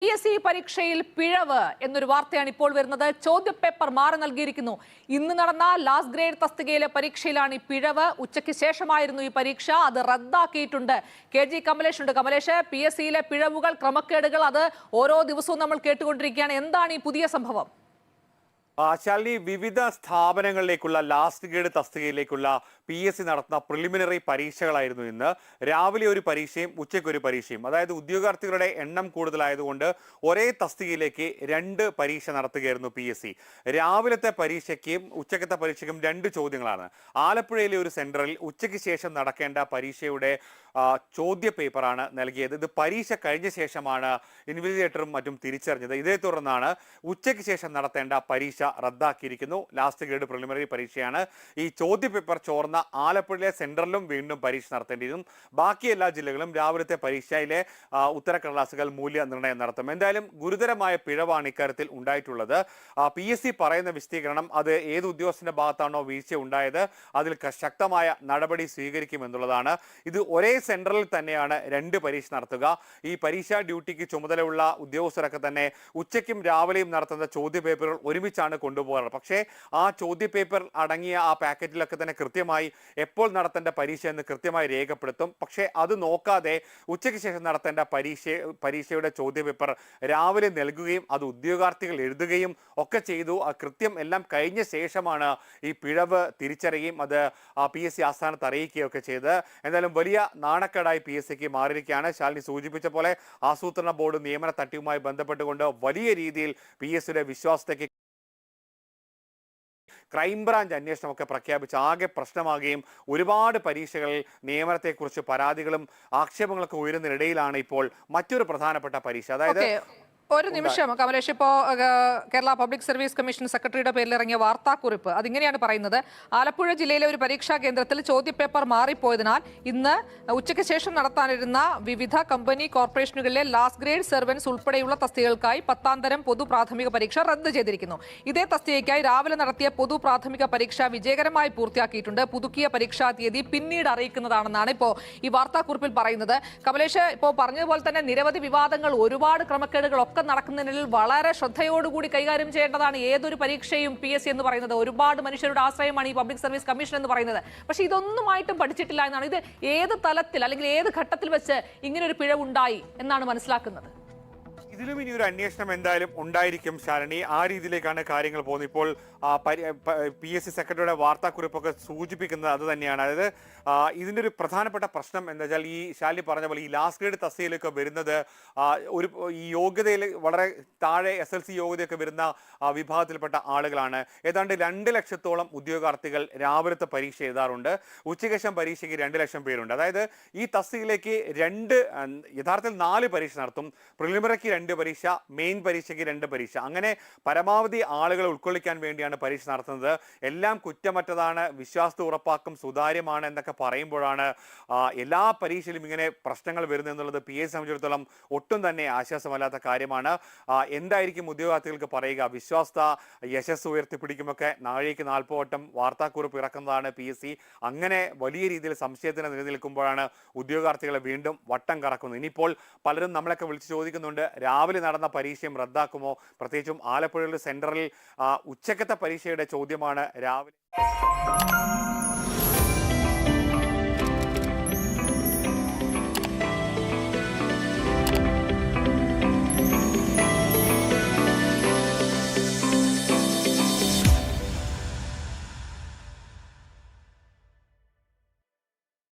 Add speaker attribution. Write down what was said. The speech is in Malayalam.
Speaker 1: PSC പരീക്ഷയിൽ പിഴവ് എന്നൊരു വാർത്തയാണ് ഇപ്പോൾ വരുന്നത്. ചോദ്യപേപ്പർ മാറി നൽകിയിരിക്കുന്നു. ഇന്ന് നടന്ന ലാസ്റ്റ് ഗ്രേഡ് തസ്തികയിലെ പരീക്ഷയിലാണ് ഈ പിഴവ്. ഉച്ചയ്ക്ക് ശേഷമായിരുന്നു ഈ പരീക്ഷ. അത് റദ്ദാക്കിയിട്ടുണ്ട്. KG കമലേഷ് ഉണ്ട്. കമലേഷ്, PSCയിലെ പിഴവുകൾ, ക്രമക്കേടുകൾ അത് ഓരോ ദിവസവും നമ്മൾ കേട്ടുകൊണ്ടിരിക്കുകയാണ്. എന്താണ് ഈ പുതിയ സംഭവം?
Speaker 2: ശാലിനി, വിവിധ സ്ഥാപനങ്ങളിലേക്കുള്ള ലാസ്റ്റ് ഗ്രേഡ് തസ്തികയിലേക്കുള്ള PSC നടത്തുന്ന പ്രിലിമിനറി പരീക്ഷകളായിരുന്നു ഇന്ന്. രാവിലെ ഒരു പരീക്ഷയും ഉച്ചയ്ക്കൊരു പരീക്ഷയും. അതായത് ഉദ്യോഗാർത്ഥികളുടെ എണ്ണം കൂടുതലായതുകൊണ്ട് ഒരേ തസ്തികയിലേക്ക് 2 പരീക്ഷ നടത്തുകയായിരുന്നു PSC. രാവിലത്തെ പരീക്ഷയ്ക്കും ഉച്ചക്കത്തെ പരീക്ഷയ്ക്കും 2 ചോദ്യങ്ങളാണ്. ആലപ്പുഴയിലെ ഒരു സെന്ററിൽ ഉച്ചയ്ക്ക് ശേഷം നടക്കേണ്ട പരീക്ഷയുടെ ചോദ്യ പേപ്പറാണ് നൽകിയത്. ഇത് പരീക്ഷ കഴിഞ്ഞ ശേഷമാണ് ഇൻവിജിലേറ്ററും മറ്റും തിരിച്ചറിഞ്ഞത്. ഇതേ തുടർന്നാണ് ഉച്ചയ്ക്ക് ശേഷം നടത്തേണ്ട പരീക്ഷ റദ്ദാക്കിയിരിക്കുന്നു. ലാസ്റ്റ് ഗ്രേഡ് പ്രിലിമിനറി പരീക്ഷയാണ്. ഈ ചോദ്യ പേപ്പർ ചോർന്ന ആലപ്പുഴയിലെ സെന്ററിലും വീണ്ടും പരീക്ഷ നടത്തേണ്ടിയിരുന്നു. ബാക്കി എല്ലാ ജില്ലകളും രാവിലത്തെ പരീക്ഷയിലെ ഉത്തരക്കടലാസുകൾ മൂല്യനിർണ്ണയം നടത്തും. എന്തായാലും ഗുരുതരമായ പിഴവാണ് ഇക്കാര്യത്തിൽ ഉണ്ടായിട്ടുള്ളത്. PSC പറയുന്ന വിശദീകരണം, അത് ഏത് ഉദ്യോഗസ്ഥന്റെ ഭാഗത്താണോ വീഴ്ച ഉണ്ടായത് അതിൽ ശക്തമായ നടപടി സ്വീകരിക്കുമെന്നുള്ളതാണ്. ഇത് ഒരേ സെന്ററിൽ തന്നെയാണ് 2 പരീക്ഷ നടത്തുക. ഈ പരീക്ഷാ ഡ്യൂട്ടിക്ക് ചുമതലയുള്ള ഉദ്യോഗസ്ഥരൊക്കെ തന്നെ ഉച്ചയ്ക്കും രാവിലെയും നടത്തുന്ന ചോദ്യ പേപ്പറുകൾ ഒരുമിച്ചാണ് കൊണ്ടുപോകാറ്. പക്ഷേ ആ ചോദ്യ പേപ്പർ അടങ്ങിയ ആ പാക്കറ്റിലൊക്കെ തന്നെ കൃത്യമായി എപ്പോൾ നടത്തേണ്ട പരീക്ഷ എന്ന് കൃത്യമായി രേഖപ്പെടുത്തും. പക്ഷേ അത് നോക്കാതെ ഉച്ചയ്ക്ക് ശേഷം നടത്തേണ്ട പരീക്ഷയുടെ ചോദ്യ പേപ്പർ രാവിലെ നൽകുകയും അത് ഉദ്യോഗാർത്ഥികൾ എഴുതുകയും ഒക്കെ ചെയ്തു. ആ കൃത്യം എല്ലാം കഴിഞ്ഞ ശേഷമാണ് ഈ പിഴവ് തിരിച്ചറിയുകയും അത് PSC ആസ്ഥാനത്ത് അറിയിക്കുകയൊക്കെ ചെയ്ത്. എന്തായാലും വലിയ നാണക്കേടായി PSCക്ക് മാറിയിരിക്കുകയാണ്. ശാലിനി സൂചിപ്പിച്ച പോലെ ആസൂത്രണ ബോർഡ് നിയമന തട്ടിപ്പുമായി ബന്ധപ്പെട്ടുകൊണ്ട് വലിയ രീതിയിൽ PSCയുടെ വിശ്വാസത്തേക്ക് ക്രൈംബ്രാഞ്ച് അന്വേഷണമൊക്കെ പ്രഖ്യാപിച്ച് ആകെ പ്രശ്നമാകുകയും ഒരുപാട് പരീക്ഷകളിൽ നിയമനത്തെക്കുറിച്ച് പരാതികളും ആക്ഷേപങ്ങളൊക്കെ ഉയരുന്നതിനിടയിലാണ് ഇപ്പോൾ മറ്റൊരു പ്രധാനപ്പെട്ട പരീക്ഷ, അതായത്
Speaker 1: ഒരു നിമിഷം കമലേഷ്, ഇപ്പോൾ കേരള പബ്ലിക് സർവീസ് കമ്മീഷൻ സെക്രട്ടറിയുടെ പേരിൽ ഇറങ്ങിയ വാർത്താക്കുറിപ്പ് അതിങ്ങനെയാണ് പറയുന്നത്. ആലപ്പുഴ ജില്ലയിലെ ഒരു പരീക്ഷാ കേന്ദ്രത്തിൽ ചോദ്യപേപ്പർ മാറിപ്പോയതിനാൽ ഇന്ന് ഉച്ചയ്ക്ക് ശേഷം നടത്താനിരുന്ന വിവിധ കമ്പനി കോർപ്പറേഷനുകളിലെ ലാസ്റ്റ് ഗ്രേഡ് സെർവൻസ് ഉൾപ്പെടെയുള്ള തസ്തികകൾക്കായി 10ാം തരം പൊതു പ്രാഥമിക പരീക്ഷ റദ്ദ് ചെയ്തിരിക്കുന്നു. ഇതേ തസ്തികയ്ക്കായി രാവിലെ നടത്തിയ പൊതു പ്രാഥമിക പരീക്ഷ വിജയകരമായി പൂർത്തിയാക്കിയിട്ടുണ്ട്. പുതുക്കിയ പരീക്ഷാ തീയതി പിന്നീട് അറിയിക്കുന്നതാണെന്നാണ് ഇപ്പോൾ ഈ വാർത്താക്കുറിപ്പിൽ പറയുന്നത്. കമലേഷ് ഇപ്പോൾ പറഞ്ഞതുപോലെ തന്നെ നിരവധി വിവാദങ്ങൾ, ഒരുപാട് ക്രമക്കേടുകൾ നടക്കുന്നതിനിടയിൽ വളരെ ശ്രദ്ധയോടുകൂടി കൈകാര്യം ചെയ്യേണ്ടതാണ് ഏതൊരു പരീക്ഷയും. PSC എന്ന് പറയുന്നത് ഒരുപാട് മനുഷ്യരുടെ ആശ്രയമാണ് ഈ പബ്ലിക് സർവീസ് കമ്മീഷൻ എന്ന് പറയുന്നത്. പക്ഷെ ഇതൊന്നുമായിട്ടും പഠിച്ചിട്ടില്ല എന്നാണ്. ഇത് ഏത് തലത്തിൽ അല്ലെങ്കിൽ ഏത് ഘട്ടത്തിൽ വെച്ച് ഇങ്ങനെ ഒരു പിഴവുണ്ടായി എന്നാണ് മനസ്സിലാക്കുന്നത്?
Speaker 2: ഇതിലും ഇനി ഒരു അന്വേഷണം എന്തായാലും ഉണ്ടായിരിക്കും ശാലിനി. ആ രീതിയിലേക്കാണ് കാര്യങ്ങൾ പോകുന്നത്. ഇപ്പോൾ PSC സെക്രട്ടറിയുടെ വാർത്താക്കുറിപ്പൊക്കെ സൂചിപ്പിക്കുന്നത് അത് തന്നെയാണ്. അതായത് ഇതിൻ്റെ ഒരു പ്രധാനപ്പെട്ട പ്രശ്നം എന്താ വെച്ചാൽ, ഈ ശാലിനി പറഞ്ഞ പോലെ ഈ ലാസ്റ്റ് ഗ്രേഡ് തസ്തികയിലൊക്കെ വരുന്നത് ഈ യോഗ്യതയിൽ വളരെ താഴെ SLC യോഗ്യതയൊക്കെ വരുന്ന വിഭാഗത്തിൽപ്പെട്ട ആളുകളാണ്. ഏതാണ്ട് 2 ലക്ഷത്തോളം ഉദ്യോഗാർത്ഥികൾ രാവിലത്തെ പരീക്ഷ എഴുതാറുണ്ട്. ഉച്ചയ്ക്ക് ശേഷം പരീക്ഷയ്ക്ക് 2 ലക്ഷം പേരുണ്ട്. അതായത് ഈ തസ്തികയിലേക്ക് യഥാർത്ഥത്തിൽ 4 പരീക്ഷ നടത്തും. പ്രിലിമിനറിക്ക് 2 പരീക്ഷ, മെയിൻ പരീക്ഷയ്ക്ക് 2 പരീക്ഷ. അങ്ങനെ പരമാവധി ആളുകളെ ഉൾക്കൊള്ളിക്കാൻ വേണ്ടിയാണ് പരീക്ഷ നടത്തുന്നത്. എല്ലാം കുറ്റമറ്റതാണ്, വിശ്വാസത്തെ ഉറപ്പാക്കും, സുതാര്യമാണ് എന്നൊക്കെ പറയുമ്പോഴാണ് എല്ലാ പരീക്ഷയിലും ഇങ്ങനെ പ്രശ്നങ്ങൾ വരുന്നതെന്നുള്ളത് PSC സംബന്ധിച്ചിടത്തോളം ഒട്ടും തന്നെ ആശ്വാസമല്ലാത്ത കാര്യമാണ്. എന്തായിരിക്കും ഉദ്യോഗാർത്ഥികൾക്ക് പറയുക? വിശ്വാസത, യശസ് ഉയർത്തിപ്പിടിക്കുമൊക്കെ നാഴേക്ക് 40 വട്ടം വാർത്താക്കുറിപ്പ് ഇറക്കുന്നതാണ് PSC. അങ്ങനെ വലിയ രീതിയിൽ സംശയത്തിന് നിലനിൽക്കുമ്പോഴാണ് ഉദ്യോഗാർത്ഥികളെ വീണ്ടും വട്ടം കറക്കുന്നത്. ഇനിയിപ്പോൾ പലരും നമ്മളൊക്കെ വിളിച്ച് ചോദിക്കുന്നുണ്ട്, രാവിലെ നടന്ന പരീക്ഷയും റദ്ദാക്കുമോ? പ്രത്യേകിച്ചും ആലപ്പുഴയിലെ സെന്ററിൽ ഉച്ചക്കത്തെ പരീക്ഷയുടെ ചോദ്യമാണ് രാവിലെ.